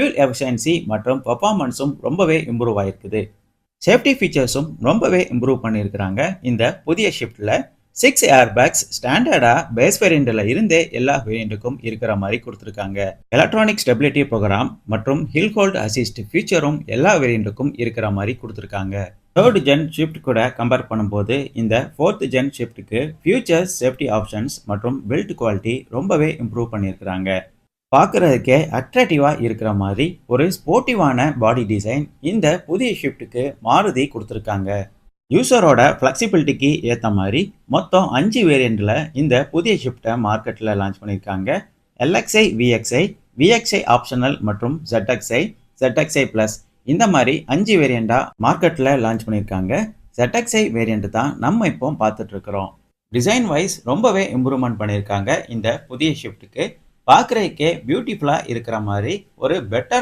Fuel efficiency மற்றும் பெர்ஃபார்மன்ஸும் ரொம்பவே improve ஆயிருக்குது. சேஃப்டி ஃபீச்சர்ஸும் ரொம்பவே இம்ப்ரூவ் பண்ணியிருக்கிறாங்க. இந்த புதிய ஷிஃப்ட்டில் 6 ஏர் பேக்ஸ் ஸ்டாண்டர்டாக பேஸ் வேரியண்ட்டில் இருந்தே எல்லா வேரியண்ட்டுக்கும் இருக்கிற மாதிரி கொடுத்துருக்காங்க. எலக்ட்ரானிக் ஸ்டெபிலிட்டி ப்ரோக்ராம் மற்றும் ஹில் ஹோல்ட் அசிஸ்ட் ஃபீச்சரும் எல்லா வேரியண்ட்டுக்கும் இருக்கிற மாதிரி கொடுத்துருக்காங்க. 3rd ஜென் ஷிஃப்ட் கூட கம்பேர் பண்ணும்போது இந்த 4th ஜென் ஷிஃப்ட்டுக்கு ஃபியூச்சர்ஸ், சேஃப்டி ஆப்ஷன்ஸ் மற்றும் பில்ட் குவாலிட்டி ரொம்பவே இம்ப்ரூவ் பண்ணியிருக்கிறாங்க. பார்க்குறதுக்கே அட்ராக்டிவாக இருக்கிற மாதிரி ஒரு ஸ்போர்ட்டிவான பாடி டிசைன் இந்த புதிய ஷிஃப்ட்டுக்கு மாருதி கொடுத்துருக்காங்க. யூசரோட ஃப்ளெக்சிபிலிட்டிக்கு ஏற்ற மாதிரி மொத்தம் 5 வேரியண்ட்டில் இந்த புதிய ஷிஃப்ட்டை மார்க்கெட்டில் லான்ச் பண்ணியிருக்காங்க. LXi, VXi, VXi ஆப்ஷனல் மற்றும் ZXi, ZXi ப்ளஸ் இந்த மாதிரி 5 வேரியண்ட்டாக மார்க்கெட்டில் லான்ச் பண்ணியிருக்காங்க. ZXi வேரியண்ட் தான் நம்ம இப்போ பார்த்துட்ருக்குறோம். டிசைன் வைஸ் ரொம்பவே இம்ப்ரூவ்மெண்ட் பண்ணியிருக்காங்க. இந்த புதிய ஷிஃப்ட்டுக்கு பார்க்குறதுக்கே பியூட்டிஃபுல்லாக இருக்கிற மாதிரி ஒரு பெட்டர்